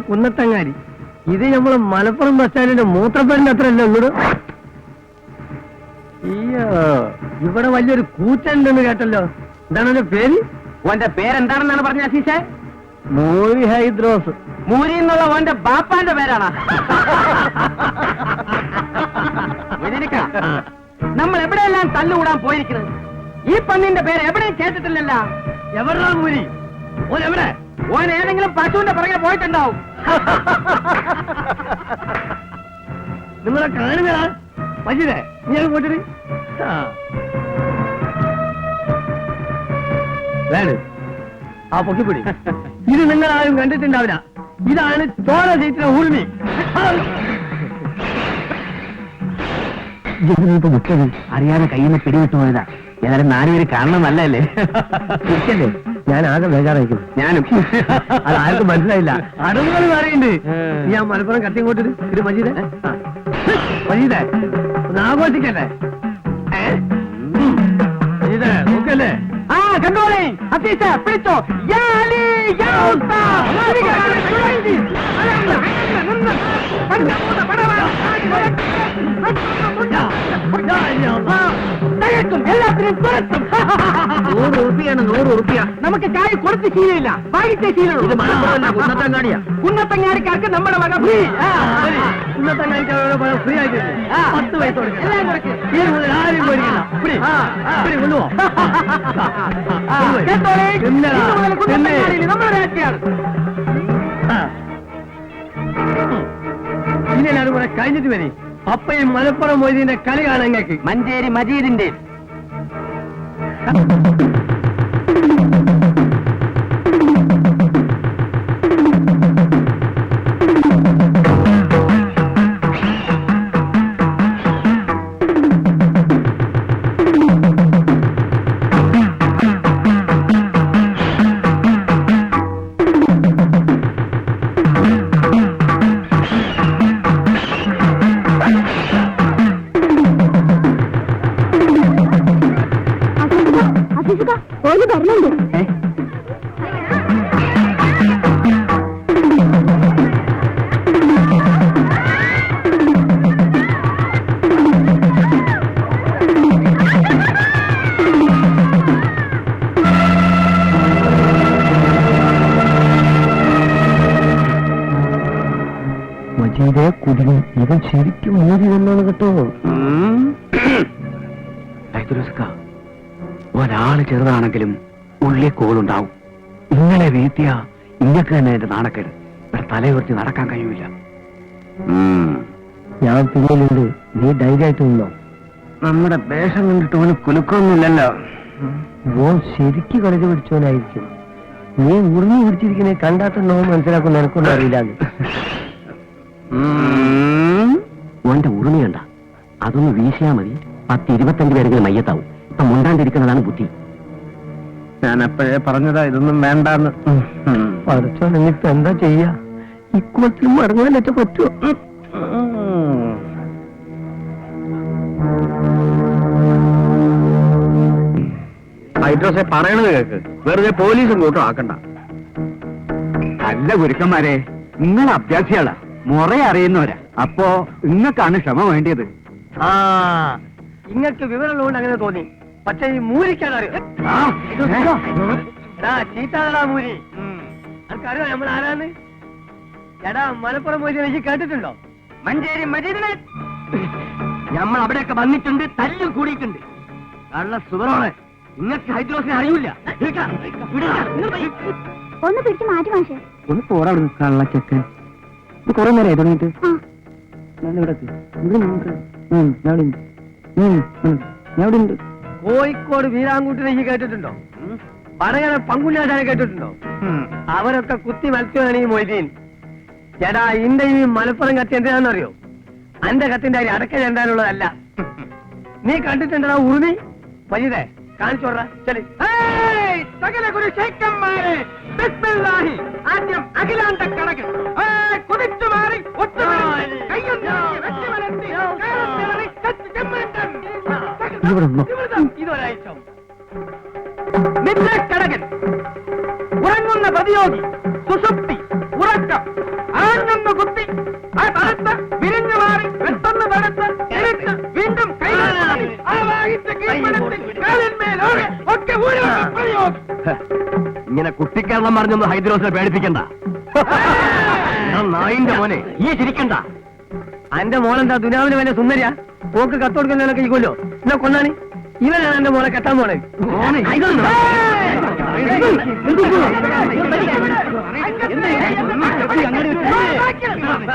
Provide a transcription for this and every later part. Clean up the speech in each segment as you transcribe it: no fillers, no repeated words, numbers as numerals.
കുന്നത്തങ്ങാരി. ഇത് നമ്മളെ മലപ്പുറം ബസ് സ്റ്റാൻഡിന്റെ മൂത്രപ്പേരിന്റെ അത്ര അല്ലേ ഉള്ളൂ. അയ്യോ, ഇവിടെ വലിയൊരു കൂറ്റുണ്ടെന്ന് കേട്ടല്ലോ. എന്താണ് എന്റെ പേര്? ഓന്റെ പേരെന്താണെന്നാണ് പറഞ്ഞ അസീസേ? മൂരി ഹൈദ്രോസ്. മൂരി എന്നുള്ള ഓന്റെ ബാപ്പാന്റെ പേരാണ്. നമ്മൾ എവിടെയെല്ലാം തല്ലുകൂടാൻ പോയിരിക്കുന്നത്? ഈ പന്നിന്റെ പേര് എവിടെയും കേട്ടിട്ടില്ലല്ല. എവിടാ മൂരി? ഓൻ എവിടെ? ഓൻ ഏതെങ്കിലും പശുവിന്റെ പുറകെ പോയിട്ടുണ്ടാവും. നിങ്ങളെ കാണുന്നതാ മജീദേ, നീ അത് പോയിട്ട് ആ പൊക്കിപ്പിടി. ഇത് നിങ്ങൾ ആരും കണ്ടിട്ടുണ്ടാവില്ല. ഇതാണ് ചോര സീറ്റിലെ ഊർമി. മുട്ടത് അറിയാതെ കയ്യിൽ നിന്ന് പിടിവിട്ടു പോയതാ. ഏതായാലും 4 പേര് കാണണം നല്ലല്ലേ? തിരിച്ചല്ലേ? ഞാൻ ആകെ ബേജാറായിരിക്കും. ഞാനും. അത് ആർക്കും മനസ്സിലായില്ല. അടവുകൾ പറയുന്നുണ്ട്. നീ ആ മലപ്പുറം കത്തിങ്ങോട്ട് ഇത് മജീദേ. മജീദേ ഒന്ന് ആഘോഷിക്കല്ലേ? മജീദേ നോക്കല്ലേ? ആ കണ്ടോളേ അസീസ പിടിച്ചോ. എല്ലാത്തിനും തുറത്തും 100 ഉറുപ്പിയാണ്. 100 ഉറുപ്പിയ. നമുക്ക് ചായ കൊടുത്ത് ശീലമില്ല, വാങ്ങിച്ചേ ശീലമുള്ളൂ. കുന്നത്തങ്ങാടിയാ. കുന്നത്തങ്ങാടിക്കാർക്ക് നമ്മുടെ വക ഫ്രീ. കുന്നത്തങ്ങാടിക്കാരോട് ഫ്രീ ആയിട്ട് 10 പൈസ കൊടുക്കണം. എല്ലാം കൊടുക്കും. ആരും പോയിരിക്കില്ല. കൊണ്ടുപോ. നമ്മുടെ രാജ്യമാണ്. ഇനി എല്ലാവരും കൂടെ കഴിഞ്ഞിട്ട് വരെ അപ്പയും മലപ്പുറം മൊയ്തീന്റെ കളി കാണാൻ ഞങ്ങൾക്ക്. മഞ്ചേരി മജീദിന്റെ മജീദേ കുടിയും. ഇവൻ ശരിക്കും മൂടി വന്നാണ് കേട്ടോ. ഒരാള് ചെറുതാണെങ്കിലും ഉള്ളിൽ കോളുണ്ടാവും. ഇങ്ങനെ വീഴ്ത്തിയ ഇങ്ങക്ക് തന്നെ എന്റെ നാണക്കേട്. ഇവിടെ തലയുയർത്തി നടക്കാൻ കഴിയൂല. ഞാൻ പിന്നിലുണ്ട്, നീ ധൈര്യമായിട്ട് നിന്നോ. നമ്മുടെ വേഷം കണ്ടിട്ട് ഓന് കുലുക്കൊന്നുമില്ലല്ലോ. ഓൻ ശരിക്ക് കളിച്ച് പിടിച്ചവനായിരിക്കും. നീ ഉറുമി പിടിച്ചിരിക്കണേ കണ്ടാത്തന്നോ മനസ്സിലാക്കുന്ന എനിക്കൊന്നും അറിയില്ലാന്ന്. ഓന്റെ ഉറുമി കണ്ട അതൊന്ന് വീശിയാ മതി. 10-25 പേരെങ്കിലും മയ്യത്താവും. ഇപ്പൊ മുണ്ടാണ്ടിരിക്കുന്നതാണ് ബുദ്ധി. ഞാൻ എപ്പോഴേ പറഞ്ഞതാ ഇതൊന്നും വേണ്ടാന്ന്. പഠിച്ചോ, നിന്നിപ്പോ എന്താ ചെയ്യാ? ഇക്കുമത്തിൽ മടങ്ങാനൊക്കെ പറ്റുമോ? ഹൈഡ്രോസെ പറയണത് കേക്ക്. വെറുതെ പോലീസും കൂട്ടും ആക്കണ്ട. അല്ല ഗുരുക്കന്മാരെ, നിങ്ങൾ അഭ്യാസികളാ, മുറ അറിയുന്നവരാ. അപ്പോ നിങ്ങൾക്കാണ് ക്ഷമ വേണ്ടിയത്. ഇങ്ങക്ക് വിവരമുള്ളതുകൊണ്ട് അങ്ങനെ തോന്നി. പക്ഷെ ഈ മൂരിക്കാനറിയോ? ചീത്താടാ മൂരി. അനക്കറിയോ നമ്മൾ ആരാന്ന്? എടാ മലപ്പുറം പോയി കേട്ടിട്ടുണ്ടോ? മഞ്ചേരി മജീദിനെ നമ്മൾ അവിടെയൊക്കെ വന്നിട്ടുണ്ട്, തല്ലും കൂടിയിട്ടുണ്ട്. കള്ള സുബറോളെ, നിങ്ങൾക്ക് ഹൈദ്രോസിനെ അറിയില്ല. ഒന്ന് പിടിച്ച് മാറ്റി മാഷേ. ഒന്ന് പോരാ കള്ളച്ചൊക്കെ. ഇത് കുറെ നേരം തുടങ്ങിയിട്ട്. കോഴിക്കോട് വീരാങ്കൂട്ടിനെ കേട്ടിട്ടുണ്ടോ? പറയണ പങ്കുല്ലാശാനെ കേട്ടിട്ടുണ്ടോ? അവരൊക്കെ കുത്തി മത്സ്യമാണ് ഈ മൊയ്തീൻ. ചേട്ടാ, ഇന്റെ ഈ മലപ്പുറം കത്തി എന്തിനാണെന്നറിയോ? അന്റെ കത്തിന്റെ അരി അടക്ക ചെണ്ടാനുള്ളതല്ല. നീ കണ്ടിട്ടുണ്ടോ ഉറുമി? മജീദേ കാണിച്ചോടാ. ശരി, സകല കുരുശേക്കന്മാരെ ബിസ്മില്ലാഹി. ആദ്യം അഖിലാണ്ട കടകൻ കുതിച്ചു മാറി ഇതൊരാഴ്ച നിദ്രക്കടകൻ, ഉറങ്ങുന്ന പ്രതിയോഗി, സുഷുപ്തി, ഉറക്കം, ആഞ്ഞൊന്ന് കുത്തി ആ തലത്ത് വിരിഞ്ഞു മാറി പെട്ടെന്ന് തടുത്ത് എഴുത്ത് വീണ്ടും ഒക്കെ ഇങ്ങനെ കുട്ടിക്കരണം പറഞ്ഞൊന്ന് ഹൈദ്രോസിനെ പേടിപ്പിക്കണ്ട. നായിന്റെ മോനെ ഈ ചിരിക്കണ്ട. എന്റെ മോളെന്താ ദുനാവിന് വേണ്ട സുന്ദരിയാ? പോക്ക് കത്തോടുക്കുന്നതിനൊക്കെ ഇരിക്കുമല്ലോ. എന്നെ കൊന്നാണ്. ഇവനാണ് എന്റെ മോളെ കെട്ടാൻ പോണേ.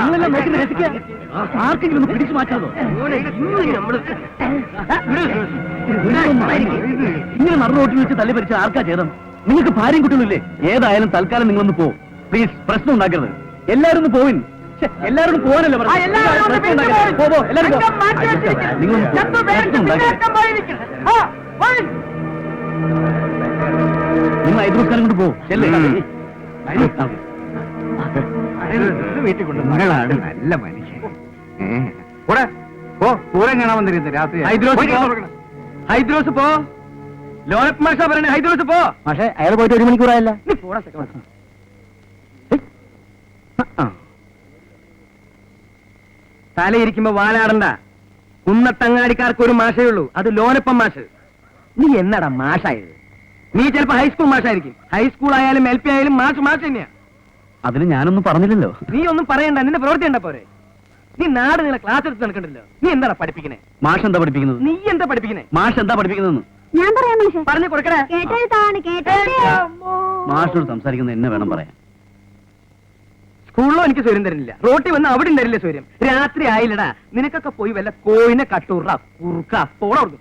നിങ്ങളെല്ലാം നോക്കി രസിക്കുക. ആർക്കെങ്കിലും പിടിച്ചു മാറ്റാതോ? ഇങ്ങനെ നടന്നു റോട്ടിൽ വെച്ച് തല്ലി പരിച്ച ആർക്കാ ചെയ്തം? നിങ്ങൾക്ക് ഭാര്യയും കുട്ടികളില്ലേ? ഏതായാലും തൽക്കാലം നിങ്ങളൊന്ന് പോ. പ്ലീസ്, പ്രശ്നം ഉണ്ടാക്കരുത്. എല്ലാരും ഒന്ന് പോവിൻ. എല്ലാവരും പോകാനല്ലോ നിങ്ങൾ ഐദ്രോസ്കാരം കൊണ്ട് പോകും. വീട്ടിൽ കൊണ്ട് മകളാണ് നല്ല മനുഷ്യൻ. പൂരം കാണാൻ വന്നിരുന്നു രാത്രി. ഹൈദ്രോസ് പോ. ലോനപ്പ് മാഷ പറയണേ ഹൈദ്രോസ് പോ. പക്ഷേ അയാൾ പോയിട്ട് 1 മണിക്കൂറായല്ല. നീ പോടാ സെക്കൻഡ്. തലയിരിക്കുമ്പോ വാലാടണ്ട. കുന്നത്തങ്ങാടിക്കാർക്ക് ഒരു മാഷേ ഉള്ളൂ, അത് ലോനപ്പം മാഷ്. നീ എന്നടാ മാഷായത്? നീ ചിലപ്പോ ഹൈസ്കൂൾ മാഷായിരിക്കും. ഹൈസ്കൂൾ ആയാലും LP ആയാലും മാഷ് മാഷ് തന്നെയാ. അതിന് ഞാനൊന്നും പറഞ്ഞില്ലല്ലോ. നീ ഒന്നും പറയണ്ട, നിന്റെ പ്രവൃത്തി ഉണ്ട പോരെ. നീ നാട് നിങ്ങളെ ക്ലാസ് എടുത്ത് നടക്കണ്ടല്ലോ. നീ എന്താ പഠിപ്പിക്കണേ? മാഷ് എന്താ പഠിപ്പിക്കുന്നത്? നീ എന്താ പഠിപ്പിക്കണേ? മാഷ് എന്താ പഠിപ്പിക്കുന്നതെന്ന് ഞാൻ പറയാം മാഷേ. പറഞ്ഞു കൊടുക്കണേ. കേട്ടെഴുത്താണ് കേട്ടേ. മാഷോട് സംസാരിക്കുന്നത് എന്നെ വേണം പറയാൻ. സ്കൂളിലോ എനിക്ക് സ്വര്യം തരുന്നില്ല, റോട്ടിൽ വന്ന് അവിടെ തരില്ല സ്വര്യം. രാത്രി ആയില്ലടാ, നിനക്കൊക്കെ പോയി വല്ല കോയിനെ കട്ടൂറ കുറുക്ക പോണോർന്നു.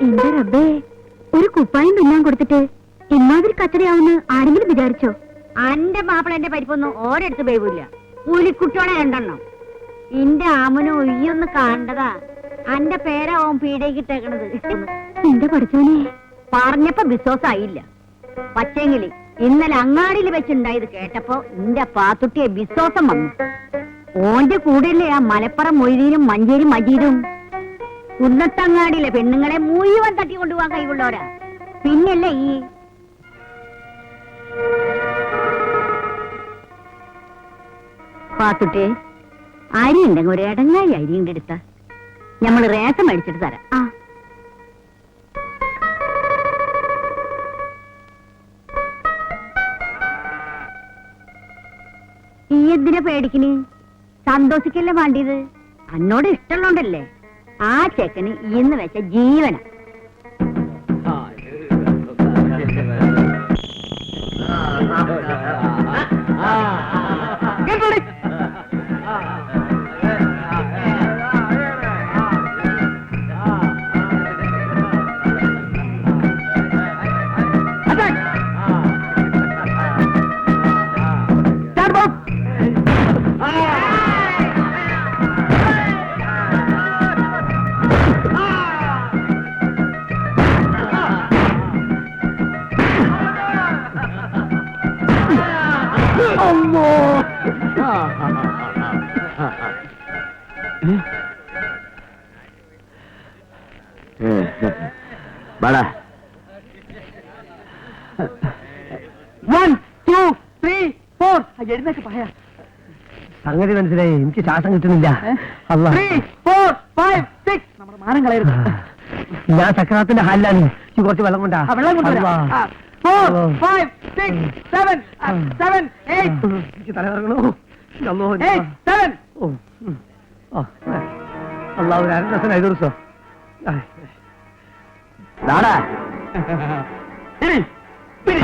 എന്റെ റബ്ബേ, ഒരു കുപ്പായം തുന്നാൻ കൊടുത്തിട്ട് ഇമാതിരി കച്ചടയാവുന്ന ആരെങ്കിലും വിചാരിച്ചോ? അന്റെ മാപ്പിള എന്റെ പരിപ്പൊന്നും ഓരെടുത്ത് പേവില്ല. പുലിക്കുട്ടിയോടെ 2 എണ്ണം. എന്റെ ആമനോ ഒയ്യൊന്ന് കണ്ടതാ. അന്റെ പേരാവും പീഡയ്ക്കിട്ടേക്കണത്. എന്റെ പഠിച്ചോനെ പറഞ്ഞപ്പോ വിശ്വാസായില്ല. പക്ഷേങ്കില് ഇന്നലെ അങ്ങാടിയിൽ വെച്ചുണ്ടായത് കേട്ടപ്പോ എന്റെ പാത്തുട്ടിയെ വിശ്വാസം വന്നു. ഓന്റെ കൂടെയല്ലേ ആ മലപ്പുറം മൊയ്തീനും മഞ്ചേരി മജീദും. കുന്നത്തങ്ങാടിയിലെ പെണ്ണുങ്ങളെ മുഴുവൻ തട്ടിക്കൊണ്ടുപോകാൻ കഴിവുള്ളവരാ. പിന്നല്ലേ ഈ പാത്തുട്ടിയെ അരി ഉണ്ടെങ്കിൽ ഒരു ഇടങ്ങായി അരി എടുത്ത ഞമ്മള് റേഷൻ മേടിച്ചിട്ട് തരാം. ഈ എന്തിനാ പേടിക്കണ്? സന്തോഷിക്കല്ലേ വേണ്ടിയത്? എന്നോട് ഇഷ്ടമുള്ളോണ്ടല്ലേ. ആ ചെക്കന് ഇന്ന് വെച്ച ജീവന. വാടാ. 1 2 3 4. എഴുന്നേക്ക് പഹയ. സംഗതി മനസ്സിലായി. എനിക്ക് ശ്വാസം കിട്ടുന്നില്ല. 3 4 5 6. നമ്മുടെ മാനം കളയരുത്. ഞാൻ സക്രാത്തിന്റെ ഹാലിലാണ്. കുറച്ച് വെള്ളം കൊണ്ടാ. വെള്ളം കൊണ്ടുവരാം. 4 5 6 7 7 8. എനിക്ക് തലകറങ്ങണോ? 8 7. അള്ളാഹു 2 ദിവസം 5 ദിവസം. നാടാ പിടി പിടി.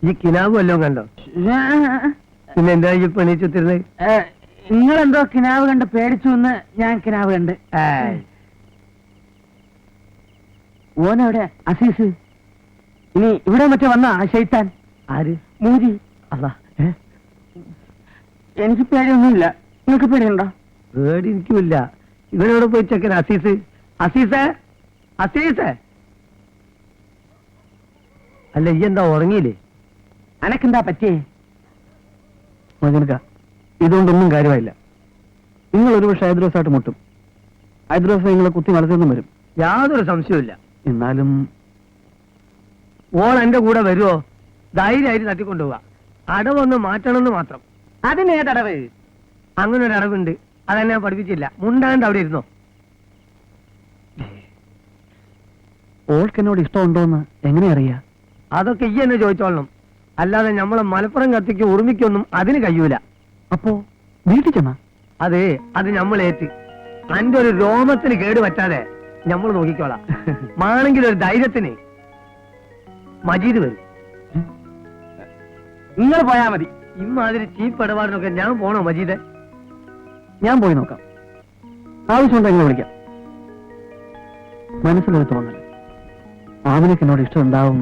ഈ കിനാവ് വല്ലതും കണ്ടോ? പിന്നെ എന്താ ഈ പണിച്ചുത്തിരുന്നത്? നിങ്ങളെന്തോ കിനാവ് കണ്ട് പേടിച്ചു എന്ന് ഞാൻ കിനാവ് കണ്ട്. ഓനെവിടെ അസീസ്? ഇനി ഇവിടെ മറ്റേ വന്ന ആ ശൈത്താൻ ആര്? മൂരി. അല്ല, എനിക്ക് പേടിയൊന്നുമില്ല. നിങ്ങൾക്ക് പേടിയുണ്ടോ? പേടി എനിക്കുമില്ല. ഇവനോട് പോയി ചെക്കൻ അസീസ്. അസീസേ, അസീസേ. അല്ല, ഈ എന്താ ഉറങ്ങിയില്ലേ? അനക്കെന്താ പറ്റിയേ? ഇതുകൊണ്ടൊന്നും കാര്യമായില്ല. നിങ്ങൾ ഒരു പക്ഷെ ഹൈദ്രോസായിട്ട് മുട്ടും. ഹൈദ്രോസ് നിങ്ങളെ കുത്തി വളർത്തിയൊന്നും വരും. യാതൊരു സംശയമില്ല. എന്നാലും ഓൾ എന്റെ കൂടെ വരുമോ? ധൈര്യമായിട്ട് തട്ടിക്കൊണ്ടുപോവാ. അടവൊന്ന് മാറ്റണമെന്ന് മാത്രം. അതിനേതടവ്? അങ്ങനെ ഒരു അടവുണ്ട്. അതെന്നെ ഞാൻ പഠിപ്പിച്ചില്ല. മുണ്ടാണ്ട് അവിടെ ഇരുന്നോ. ഓൾക്ക് എന്നോട് ഇഷ്ടമുണ്ടോന്ന് എങ്ങനെ അറിയാ? അതൊക്കെ ഈ എന്നെ ചോദിച്ചോളണം. അല്ലാതെ നമ്മളെ മലപ്പുറം കത്തിക്ക് ഉറുമിക്കൊന്നും അതിന് കഴിയൂല. അപ്പോ വീട്ടിൽ ചെന്നാ? അത് നമ്മളേറ്റ്. അന്റെ ഒരു രോമത്തിന് കേട് പറ്റാതെ നമ്മൾ നോക്കിക്കോളാം. മാണെങ്കിൽ ഒരു ധൈര്യത്തിന് മജീദ് വരും. നിങ്ങൾ പോയാ മതി. ഇമ്മാതിരി ചീപ്പ് ഇടപാടിനൊക്കെ ഞാൻ പോണോ മജീദ്? ഞാൻ പോയി നോക്കാം. ആവശ്യമുണ്ടോ എങ്ങനെ വിളിക്കാം. മനസ്സിലൊരു തോന്നൽ ആവിനൊക്കെ എന്നോട് ഇഷ്ടം ഉണ്ടാവും.